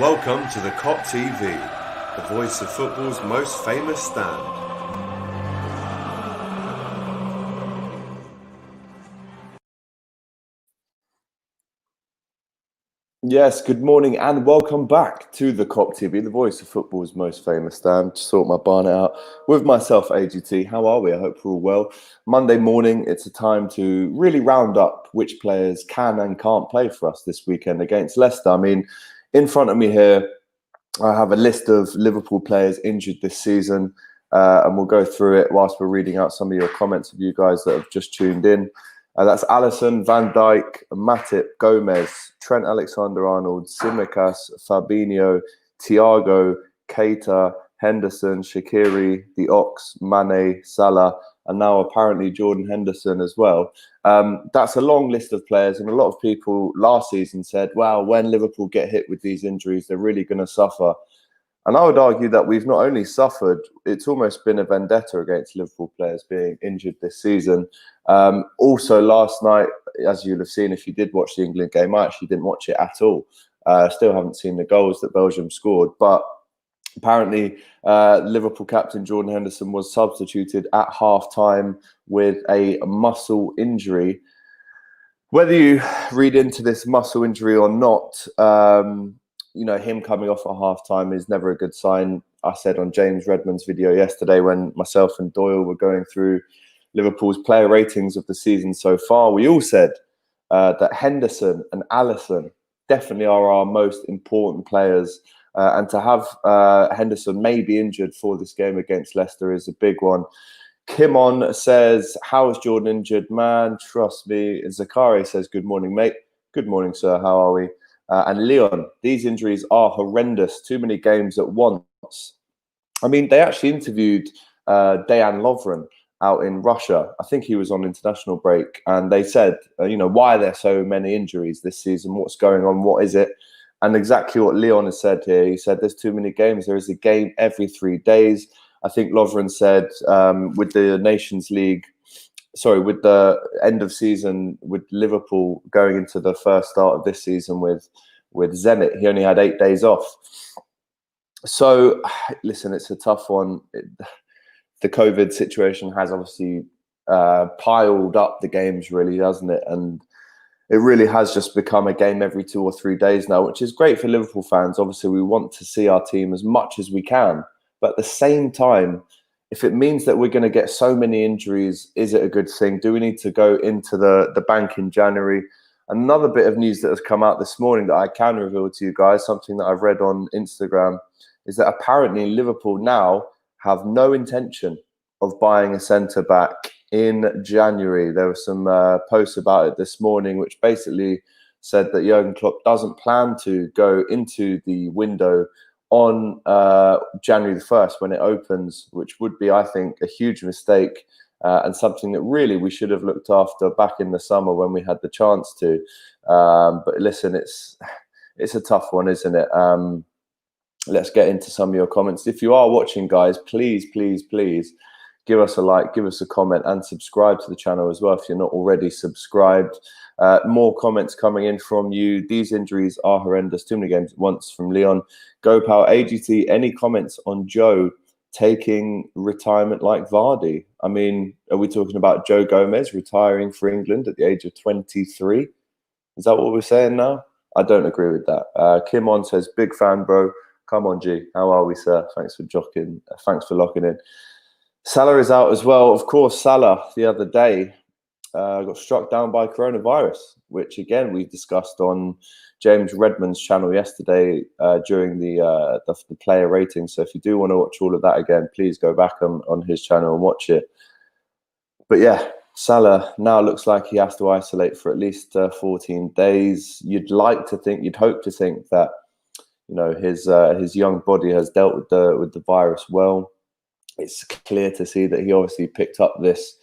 Welcome to the Kop TV, the voice of football's most famous stand. Yes, good morning and welcome back to the Kop TV, the voice of football's most famous stand. Sort my barnet out with myself, AGT. How are we? I hope we're all well. Monday morning, it's a time to really round up which players can and can't play for us this weekend against Leicester. I mean, in front of me here, I have a list of Liverpool players injured this season, and we'll go through it whilst we're reading out some of your comments of you guys that have just tuned in. That's Alisson, Van Dijk, Matip, Gomez, Trent Alexander-Arnold, Tsimikas, Fabinho, Thiago, Keita, Henderson, Shaqiri, the Ox, Mane, Salah, and now apparently Jordan Henderson as well. That's a long list of players, and a lot of people last season said, wow, when Liverpool get hit with these injuries, they're really going to suffer. And I would argue that we've not only suffered, it's almost been a vendetta against Liverpool players being injured this season. Also, last night, as you'll have seen, if you did watch the England game, I actually didn't watch it at all. Still haven't seen the goals that Belgium scored. But apparently, Liverpool captain Jordan Henderson was substituted at half-time with a muscle injury. Whether you read into this muscle injury or not, him coming off at half-time is never a good sign. I said on James Redmond's video yesterday when myself and Doyle were going through Liverpool's player ratings of the season so far, we all said that Henderson and Alisson definitely are our most important players. And to have Henderson maybe injured for this game against Leicester is a big one. Kimon says, how is Jordan injured? Man, trust me. Zakari says, good morning, mate. Good morning, sir. How are we? And Leon, these injuries are horrendous. Too many games at once. I mean, they actually interviewed Dejan Lovren out in Russia. I think he was on international break. And they said, why are there so many injuries this season? What's going on? What is it? And exactly what Leon has said here. He said there's too many games. There is a game every 3 days. I think Lovren said with the Nations League, with the end of season, with Liverpool going into the first start of this season with Zenit, he only had 8 days off. So, listen, it's a tough one. The COVID situation has obviously piled up the games, really, hasn't it? And it really has just become a game every 2 or 3 days now, which is great for Liverpool fans. Obviously, we want to see our team as much as we can. But at the same time, if it means that we're going to get so many injuries, is it a good thing? Do we need to go into the bank in January? Another bit of news that has come out this morning that I can reveal to you guys, something that I've read on Instagram, is that apparently Liverpool now have no intention of buying a centre-back in January. There were some posts about it this morning, which basically said that Jurgen Klopp doesn't plan to go into the window on January the 1st when it opens, which would be, I think, a huge mistake and something that really we should have looked after back in the summer when we had the chance to. But listen, it's a tough one, isn't it? Let's get into some of your comments. If you are watching, guys, please, please, please give us a like, give us a comment, and subscribe to the channel as well if you're not already subscribed. More comments coming in from you. These injuries are horrendous. Too many games at once from Leon. GoPal AGT, any comments on Joe taking retirement like Vardy? I mean, are we talking about Joe Gomez retiring for England at the age of 23? Is that what we're saying now? I don't agree with that. Kim On says, big fan, bro. Come on, G. How are we, sir? Thanks for jogging. Thanks for locking in. Salah is out as well. Of course, Salah the other day got struck down by coronavirus, which again we discussed on James Redmond's channel yesterday during the player rating. So if you do want to watch all of that again, please go back on his channel and watch it. But yeah, Salah now looks like he has to isolate for at least 14 days. You'd like to think, you'd hope to think that his young body has dealt with the virus well. It's clear to see that he obviously picked up this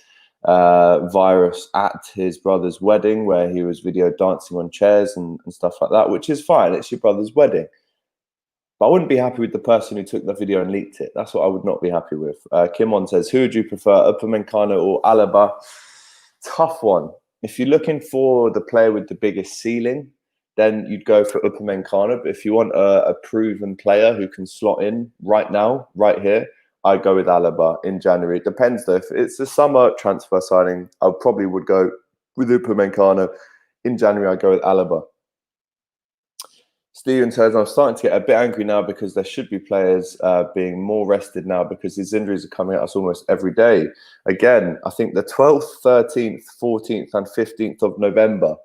virus at his brother's wedding, where he was video dancing on chairs and stuff like that, which is fine. It's your brother's wedding. But I wouldn't be happy with the person who took the video and leaked it. That's what I would not be happy with. Kimon says, who would you prefer, Upamecano or Alaba? Tough one. If you're looking for the player with the biggest ceiling, then you'd go for Upamecano. But if you want a proven player who can slot in right now, right here, I'd go with Alaba in January. It depends though. If it's a summer transfer signing, I probably would go with Upamecano. In January, I'd go with Alaba. Steven says, I'm starting to get a bit angry now because there should be players being more rested now because these injuries are coming at us almost every day. Again, I think the 12th, 13th, 14th and 15th of November,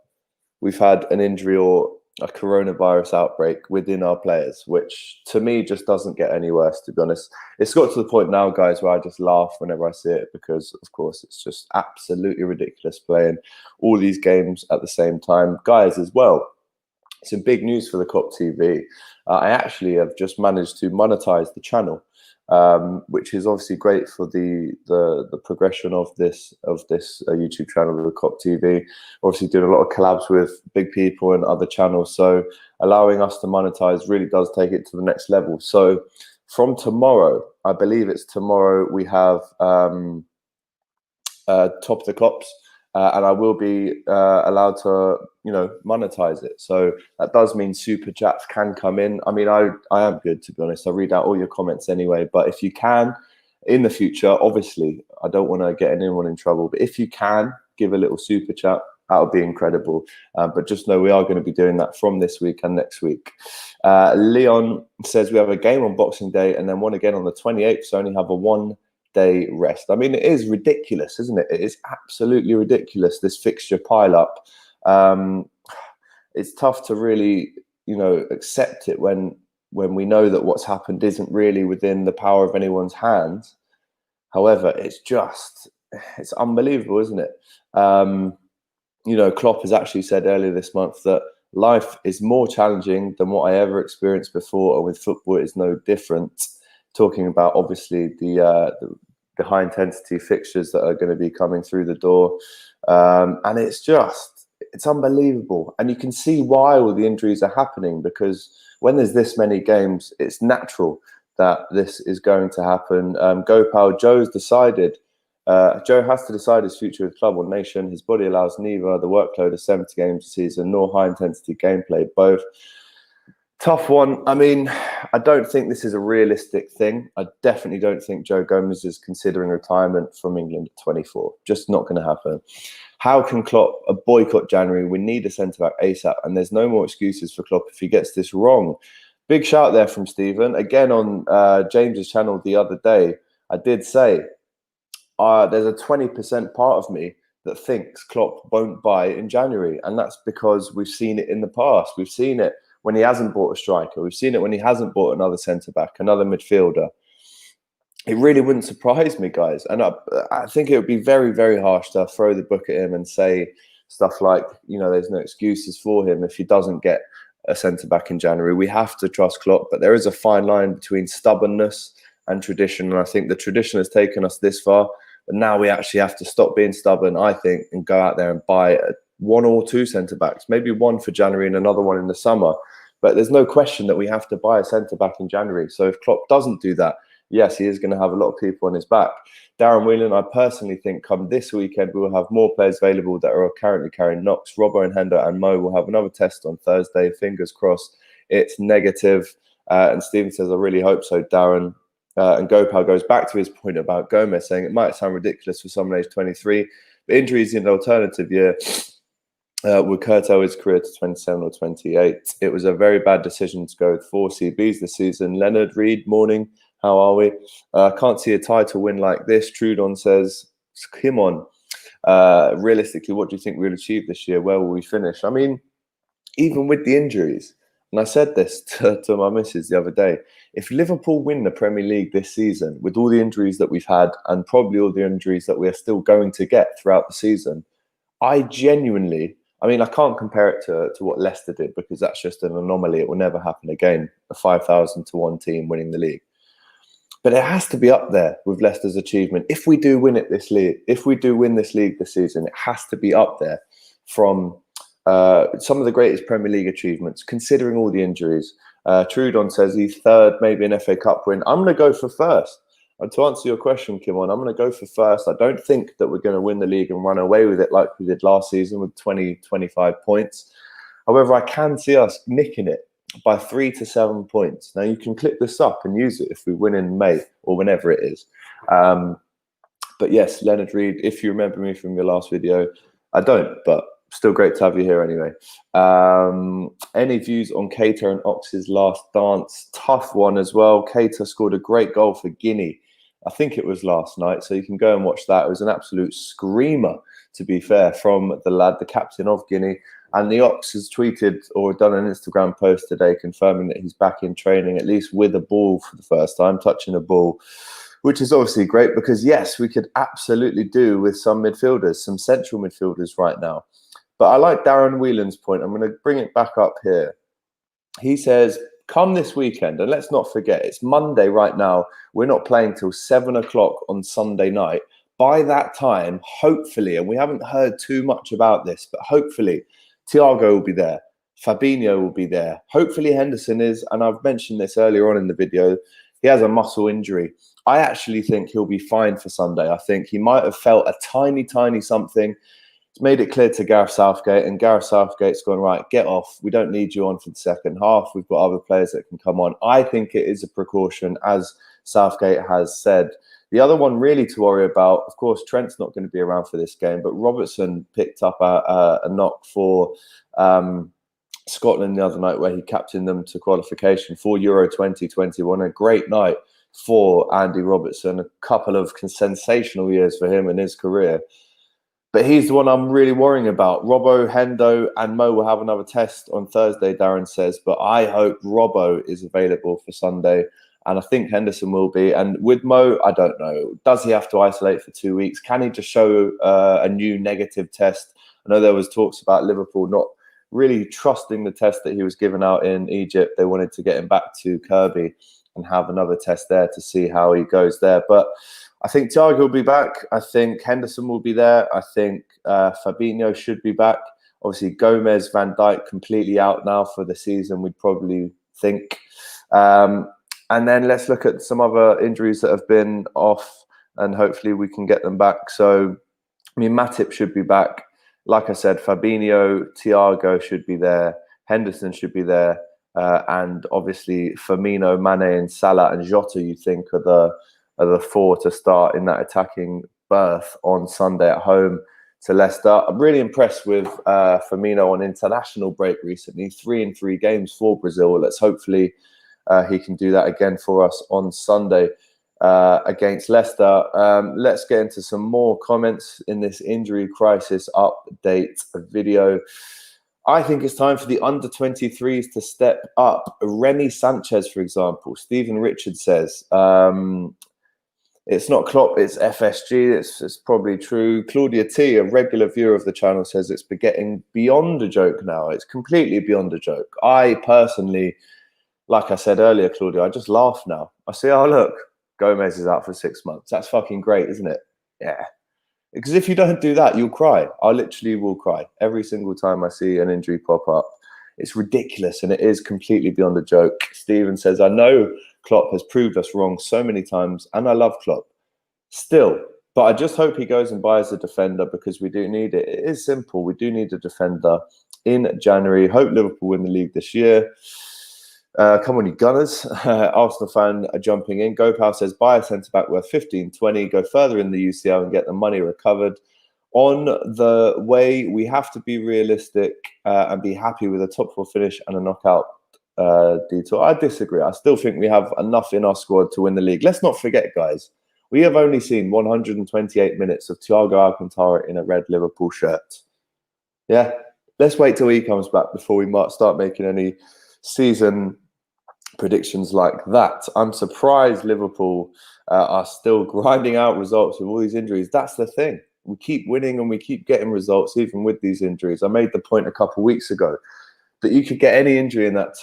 we've had an injury or a coronavirus outbreak within our players, which to me just doesn't get any worse, to be honest. It's got to the point now, guys, where I just laugh whenever I see it because, of course, it's just absolutely ridiculous playing all these games at the same time. Guys, as well, some big news for the Kop TV. I actually have just managed to monetize the channel, which is obviously great for the progression of this YouTube channel, the Kop TV. Obviously, doing a lot of collabs with big people and other channels, so allowing us to monetize really does take it to the next level. So from tomorrow, I believe it's tomorrow, we have Top of the Kops. And I will be allowed to, monetize it. So that does mean super chats can come in. I mean, I am good, to be honest. I read out all your comments anyway. But if you can, in the future, obviously, I don't want to get anyone in trouble. But if you can, give a little super chat. That would be incredible. But just know we are going to be doing that from this week and next week. Leon says we have a game on Boxing Day and then one again on the 28th. So only have a one-day rest. I mean, it is ridiculous, isn't it? It is absolutely ridiculous, this fixture pile-up. It's tough to really, accept it when we know that what's happened isn't really within the power of anyone's hands. However, it's unbelievable, isn't it? Klopp has actually said earlier this month that life is more challenging than what I ever experienced before, and with football, it is no different. Talking about, obviously, the high-intensity fixtures that are going to be coming through the door. And it's unbelievable. And you can see why all the injuries are happening, because when there's this many games, it's natural that this is going to happen. Gopal, Joe's decided. Joe has to decide his future with club or nation. His body allows neither the workload of 70 games a season nor high-intensity gameplay, both. Tough one. I mean, I don't think this is a realistic thing. I definitely don't think Joe Gomez is considering retirement from England at 24. Just not going to happen. How can Klopp boycott January? We need a centre-back ASAP, and there's no more excuses for Klopp if he gets this wrong. Big shout there from Stephen. Again, on James's channel the other day, I did say there's a 20% part of me that thinks Klopp won't buy in January, and that's because we've seen it in the past. We've seen it when he hasn't bought a striker. We've seen it when he hasn't bought another centre-back, another midfielder. It really wouldn't surprise me, guys. And I think it would be very, very harsh to throw the book at him and say stuff like, there's no excuses for him if he doesn't get a centre-back in January. We have to trust Klopp, but there is a fine line between stubbornness and tradition. And I think the tradition has taken us this far, but now we actually have to stop being stubborn, I think, and go out there and buy one or two centre-backs, maybe one for January and another one in the summer. But there's no question that we have to buy a centre-back in January. So if Klopp doesn't do that, yes, he is going to have a lot of people on his back. Darren Whelan, I personally think come this weekend, we will have more players available that are currently carrying knocks. Robbo and Hendo and Mo will have another test on Thursday. Fingers crossed it's negative. And Stephen says, I really hope so, Darren. And Gopal goes back to his point about Gomez, saying it might sound ridiculous for someone aged 23, but injuries in an alternative year would curtail his career to 27 or 28. It was a very bad decision to go with 4 CBs this season. Leonard Reed, morning. How are we? Can't see a title win like this. Trudon says, come on. Realistically, what do you think we'll achieve this year? Where will we finish? I mean, even with the injuries, and I said this to my missus the other day, if Liverpool win the Premier League this season, with all the injuries that we've had and probably all the injuries that we're still going to get throughout the season, I genuinely, I mean, I can't compare it to what Leicester did, because that's just an anomaly. It will never happen again, a 5,000 to 1 team winning the league. But it has to be up there with Leicester's achievement. If we do win this league this season, it has to be up there from some of the greatest Premier League achievements, considering all the injuries. Trudon says he's third, maybe an FA Cup win. I'm going to go for first. And to answer your question, Kimon, I'm going to go for first. I don't think that we're going to win the league and run away with it like we did last season with 20, 25 points. However, I can see us nicking it by 3 to 7 points. Now, you can clip this up and use it if we win in May or whenever it is. But yes, Leonard Reed, if you remember me from your last video, I don't, but still great to have you here anyway. Any views on Keita and Ox's last dance? Tough one as well. Keita scored a great goal for Guinea. I think it was last night, so you can go and watch that. It was an absolute screamer, to be fair, from the lad, the captain of Guinea. And the Ox has tweeted or done an Instagram post today confirming that he's back in training, at least with a ball for the first time, touching a ball, which is obviously great because, yes, we could absolutely do with some midfielders, some central midfielders right now. But I like Darren Whelan's point. I'm going to bring it back up here. He says, come this weekend, and let's not forget, it's Monday right now. We're not playing till 7 o'clock on Sunday night. By that time, hopefully, and we haven't heard too much about this, but hopefully Thiago will be there. Fabinho will be there. Hopefully Henderson is, and I've mentioned this earlier on in the video, he has a muscle injury. I actually think he'll be fine for Sunday. I think he might have felt a tiny something. It's made it clear to Gareth Southgate, and Gareth Southgate's gone, right, get off. We don't need you on for the second half. We've got other players that can come on. I think it is a precaution, as Southgate has said. The other one really to worry about, of course, Trent's not going to be around for this game, but Robertson picked up a knock for Scotland the other night, where he captained them to qualification for Euro 2021. A great night for Andy Robertson, a couple of sensational years for him in his career. But he's the one I'm really worrying about. Robbo, Hendo and Mo will have another test on Thursday, Darren says, but I hope Robbo is available for Sunday, and I think Henderson will be. And with Mo, I don't know. Does he have to isolate for 2 weeks? Can he just show a new negative test? I know there was talks about Liverpool not really trusting the test that he was given out in Egypt. They wanted to get him back to Kirby and have another test there to see how he goes there. But I think Thiago will be back. I think Henderson will be there. I think Fabinho should be back. Obviously, Gomez, Van Dijk completely out now for the season, we'd probably think. And then let's look at some other injuries that have been off, and hopefully we can get them back. So, I mean, Matip should be back. Like I said, Fabinho, Thiago should be there. Henderson should be there. And obviously, Firmino, Mane and Salah and Jota, you think, are the four to start in that attacking berth on Sunday at home to Leicester. I'm really impressed with Firmino on international break recently. 3 in 3 games for Brazil. Let's hopefully he can do that again for us on Sunday against Leicester. Let's get into some more comments in this injury crisis update video. I think it's time for the under-23s to step up. Remy Sanchez, for example. Stephen Richard says, it's not Klopp, it's FSG. It's probably true. Claudia T, a regular viewer of the channel, says it's getting beyond a joke now. It's completely beyond a joke. I personally, like I said earlier, Claudia, I just laugh now. I say, oh, look, Gomez is out for 6 months. That's fucking great, isn't it? Yeah. Because if you don't do that, you'll cry. I literally will cry every single time I see an injury pop up. It's ridiculous, and it is completely beyond a joke. Stephen says, I know Klopp has proved us wrong so many times, and I love Klopp still. But I just hope he goes and buys a defender, because we do need it. It is simple. We do need a defender in January. Hope Liverpool win the league this year. Come on, you Gunners. Arsenal fan jumping in. Gopal says, buy a centre-back worth 15, 20, go further in the UCL and get the money recovered. On the way, we have to be realistic and be happy with a top 4 finish and a knockout detour. I disagree. I still think we have enough in our squad to win the league. Let's not forget, guys, we have only seen 128 minutes of Thiago Alcantara in a red Liverpool shirt. Yeah, let's wait till he comes back before we might start making any season predictions like that. I'm surprised Liverpool are still grinding out results with all these injuries. That's the thing. We keep winning and we keep getting results even with these injuries. I made the point a couple of weeks ago that you could get any injury in that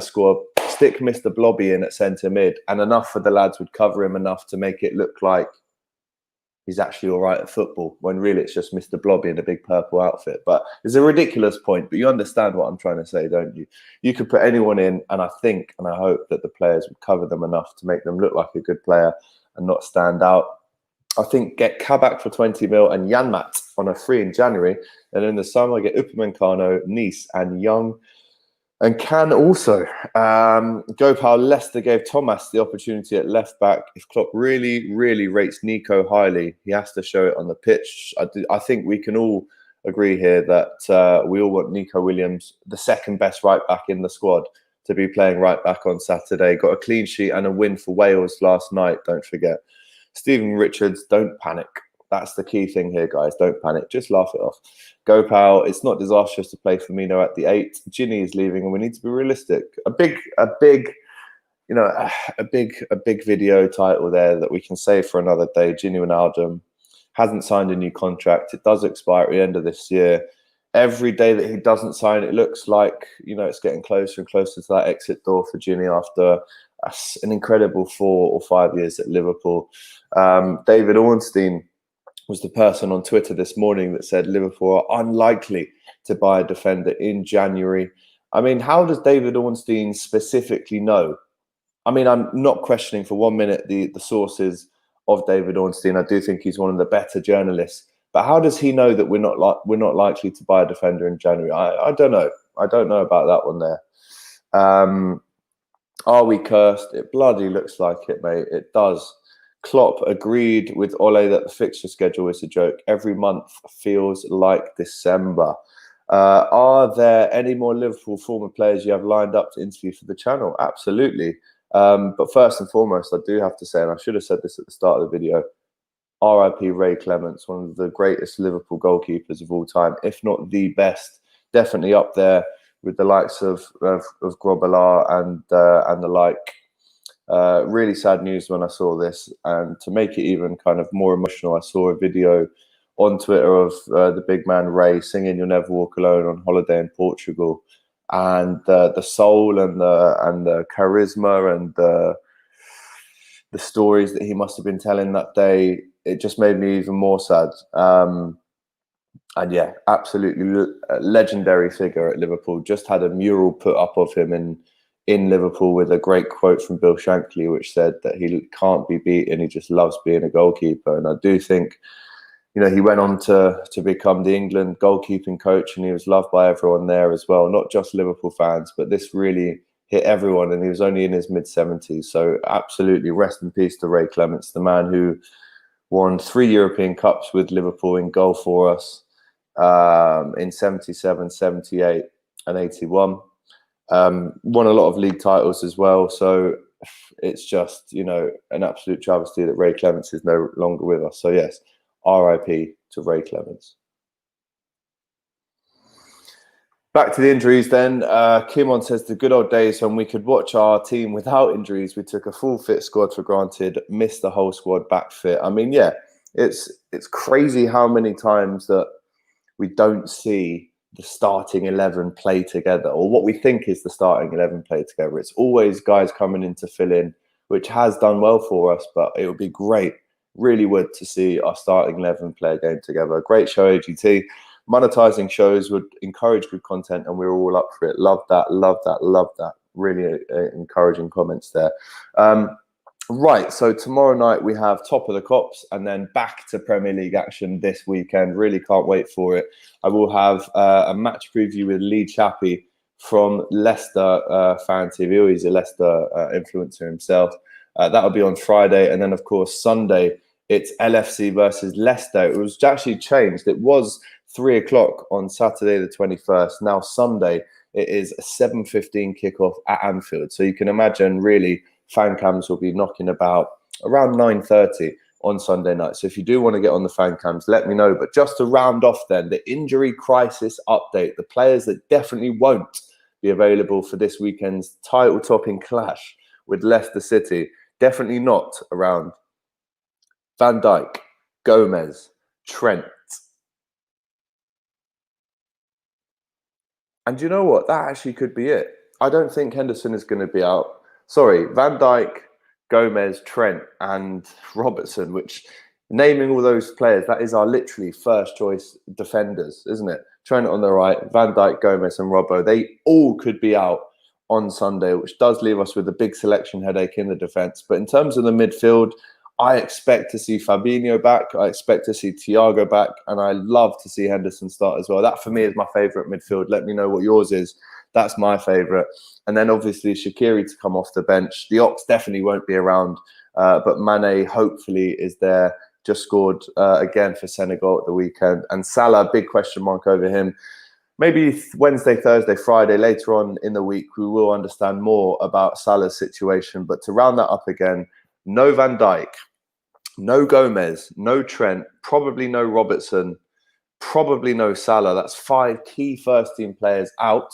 squad, stick Mr. Blobby in at centre mid, and enough for the lads would cover him enough to make it look like he's actually all right at football, when really it's just Mr. Blobby in a big purple outfit. But it's a ridiculous point, but you understand what I'm trying to say, don't you? You could put anyone in, and I think and I hope that the players would cover them enough to make them look like a good player and not stand out. I think get Kabak for 20 mil and Janmat on a free in January. And in the summer, get Upamecano, Nice and Young. And can also Gopal Leicester gave Thomas the opportunity at left back. If Klopp really, really rates Nico highly, he has to show it on the pitch. I think we can all agree here that we all want Nico Williams, the second best right back in the squad, to be playing right back on Saturday. Got a clean sheet and a win for Wales last night, don't forget. Stephen Richards, don't panic. That's the key thing here, guys. Don't panic. Just laugh it off. Gopal, it's not disastrous to play Firmino at the 8. Ginny is leaving, and we need to be realistic. A big video title there that we can save for another day. Ginny Wijnaldum hasn't signed a new contract. It does expire at the end of this year. Every day that he doesn't sign, it looks like it's getting closer and closer to that exit door for Ginny after an incredible 4 or 5 years at Liverpool. David Ornstein was the person on Twitter this morning that said Liverpool are unlikely to buy a defender in January. I mean, how does David Ornstein specifically know? I mean, I'm not questioning for 1 minute the sources of David Ornstein. I do think he's one of the better journalists. But how does he know that we're not likely to buy a defender in January? I don't know. I don't know about that one there. Are we cursed? It bloody looks like it, mate. It does. Klopp agreed with Ole that the fixture schedule is a joke. Every month feels like December. Are there any more Liverpool former players you have lined up to interview for the channel? Absolutely. But first and foremost, I do have to say, and I should have said this at the start of the video, RIP Ray Clemence, one of the greatest Liverpool goalkeepers of all time, if not the best. Definitely up there with the likes of Grobbelaar and the like. Really sad news when I saw this, and to make it even kind of more emotional, I saw a video on Twitter of the big man Ray singing "You'll Never Walk Alone" on holiday in Portugal, and the soul and the charisma and the stories that he must have been telling that day, it just made me even more sad. And yeah, absolutely legendary figure at Liverpool. Just had a mural put up of him in Liverpool with a great quote from Bill Shankly, which said that he can't be beaten. He just loves being a goalkeeper. And I do think, he went on to become the England goalkeeping coach, and he was loved by everyone there as well, not just Liverpool fans, but this really hit everyone. And he was only in his mid-70s. So absolutely rest in peace to Ray Clemence, the man who won 3 European Cups with Liverpool in goal for us in 77, 78 and 81. Won a lot of league titles as well. So it's just, an absolute travesty that Ray Clemence is no longer with us. So yes, RIP to Ray Clemence. Back to the injuries then. Kimon says the good old days when we could watch our team without injuries. We took a full fit squad for granted, missed the whole squad back fit. I mean, yeah, it's crazy how many times that we don't see the starting 11 play together, or what we think is the starting 11 play together. It's always guys coming in to fill in, which has done well for us, but it would be great, really would, to see our starting 11 play a game together. Great show, AGT. Monetizing shows would encourage good content, and we're all up for it. Love that, love that, love that. Really encouraging comments there. Right, so tomorrow night we have Top of the Kops, and then back to Premier League action this weekend. Really can't wait for it. I will have a match preview with Lee Chappie from Leicester Fan TV. He's a Leicester influencer himself. That'll be on Friday, and then of course Sunday it's LFC versus Leicester. It was actually changed. It was 3 o'clock on Saturday the 21st. Now Sunday it is a 7:15 kickoff at Anfield. So you can imagine, really, fan cams will be knocking about around 9:30 on Sunday night. So if you do want to get on the fan cams, let me know. But just to round off then, the injury crisis update, the players that definitely won't be available for this weekend's title-topping clash with Leicester City, definitely not around Van Dijk, Gomez, Trent. And you know what? That actually could be it. I don't think Henderson is going to be out. Sorry, Van Dijk, Gomez, Trent, and Robertson, which, naming all those players, that is our literally first choice defenders, isn't it? Trent on the right, Van Dijk, Gomez, and Robbo. They all could be out on Sunday, which does leave us with a big selection headache in the defence. But in terms of the midfield, I expect to see Fabinho back. I expect to see Thiago back. And I love to see Henderson start as well. That, for me, is my favourite midfield. Let me know what yours is. That's my favourite. And then, obviously, Shaqiri to come off the bench. The Ox definitely won't be around. But Mane, hopefully, is there. Just scored again for Senegal at the weekend. And Salah, big question mark over him. Maybe Wednesday, Thursday, Friday, later on in the week, we will understand more about Salah's situation. But to round that up again, no Van Dijk, no Gomez, no Trent, probably no Robertson, probably no Salah. That's 5 key first-team players out.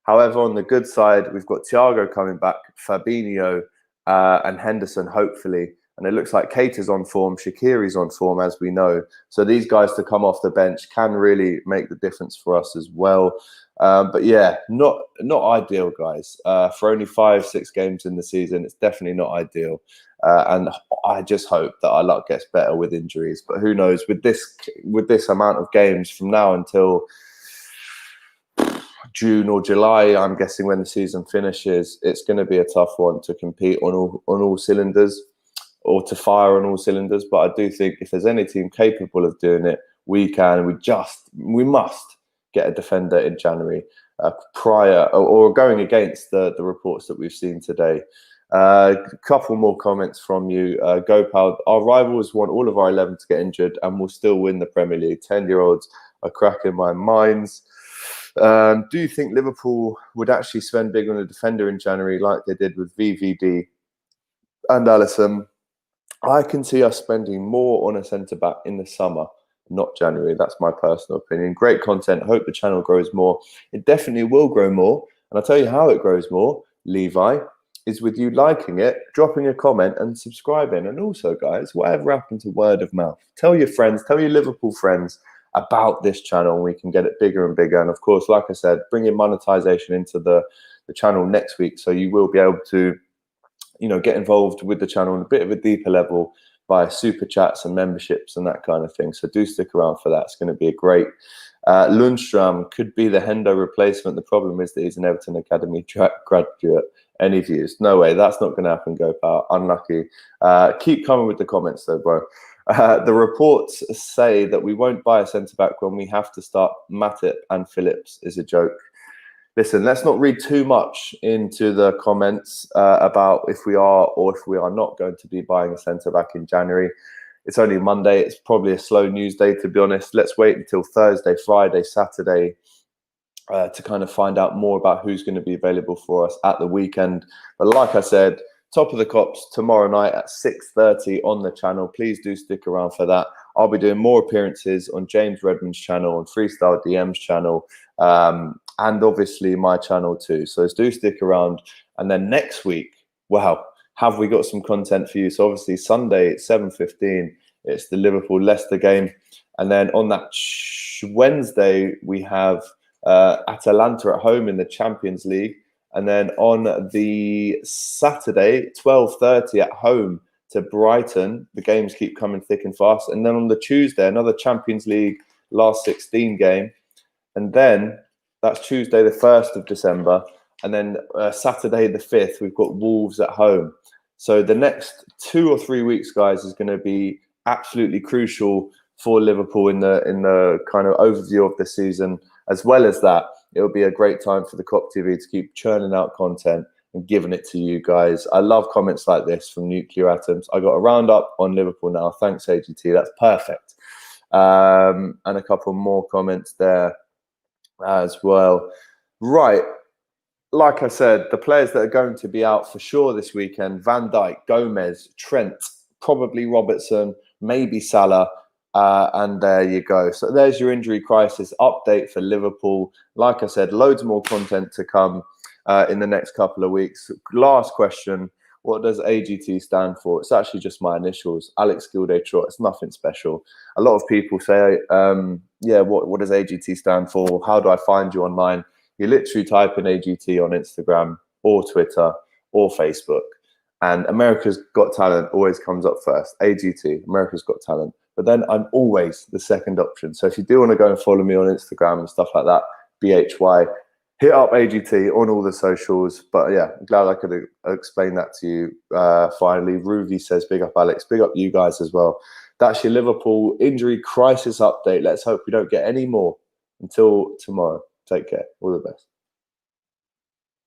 However, on the good side, we've got Thiago coming back, Fabinho and Henderson, hopefully. And it looks like Keita's on form, Shaqiri's on form, as we know. So these guys to come off the bench can really make the difference for us as well. But yeah, not ideal, guys. For only 5-6 games in the season, it's definitely not ideal. And I just hope that our luck gets better with injuries. But who knows? With this amount of games from now until June or July, I'm guessing when the season finishes, it's going to be a tough one to compete on all cylinders, or to fire on all cylinders. But I do think if there's any team capable of doing it, we can. We must get a defender in January prior or going against the reports that we've seen today. A couple more comments from you. Gopal, our rivals want all of our 11 to get injured and will still win the Premier League. 10-year-olds are cracking my minds. Do you think Liverpool would actually spend big on a defender in January like they did with VVD and Alisson? I can see us spending more on a centre-back in the summer, not January. That's my personal opinion. Great content. Hope the channel grows more. It definitely will grow more. And I'll tell you how it grows more, Levi, is with you liking it, dropping a comment and subscribing. And also, guys, whatever happened to word of mouth? Tell your friends, tell your Liverpool friends about this channel, and we can get it bigger and bigger. And of course, like I said, bringing monetization into the channel next week. So you will be able to, get involved with the channel on a bit of a deeper level by super chats and memberships and that kind of thing. So do stick around for that. It's going to be a great. Lundstram could be the Hendo replacement. The problem is that he's an Everton Academy graduate. Any views? No way. That's not going to happen, Gopal. Unlucky. Keep coming with the comments though, bro. The reports say that we won't buy a centre-back when we have to start Matip and Phillips is a joke. Listen, let's not read too much into the comments about if we are or if we are not going to be buying a centre-back in January. It's only Monday. It's probably a slow news day, to be honest. Let's wait until Thursday, Friday, Saturday to kind of find out more about who's going to be available for us at the weekend. But like I said, Top of the Cops tomorrow night at 6:30 on the channel. Please do stick around for that. I'll be doing more appearances on James Redmond's channel, on Freestyle DM's channel, and obviously my channel too. So do stick around. And then next week, wow, have we got some content for you? So obviously Sunday at 7:15, it's the Liverpool-Leicester game. And then on that Wednesday, we have Atalanta at home in the Champions League. And then on the Saturday, 12:30 at home to Brighton. The games keep coming thick and fast. And then on the Tuesday, another Champions League last 16 game. And then that's Tuesday, the 1st of December. And then Saturday, the 5th, we've got Wolves at home. So the next 2 or 3 weeks, guys, is going to be absolutely crucial for Liverpool in the kind of overview of the season. As well as that, it'll be a great time for the Kop TV to keep churning out content and giving it to you guys. I love comments like this from Nuclear Atoms. I got a roundup on Liverpool now. Thanks, AGT. That's perfect. And a couple more comments there as well. Right. Like I said, the players that are going to be out for sure this weekend: Van Dijk, Gomez, Trent, probably Robertson, maybe Salah. And there you go. So there's your injury crisis update for Liverpool. Like I said, loads more content to come in the next couple of weeks. Last question: what does AGT stand for? It's actually just my initials, Alex Gilday Trot. It's nothing special. A lot of people say, yeah, what does AGT stand for? How do I find you online? You literally type in AGT on Instagram or Twitter or Facebook. And America's Got Talent always comes up first. AGT, America's Got Talent. But then I'm always the second option. So if you do want to go and follow me on Instagram and stuff like that, BHY, hit up AGT on all the socials. But yeah, I'm glad I could explain that to you finally. Ruvi says, big up Alex, big up you guys as well. That's your Liverpool injury crisis update. Let's hope we don't get any more until tomorrow. Take care. All the best.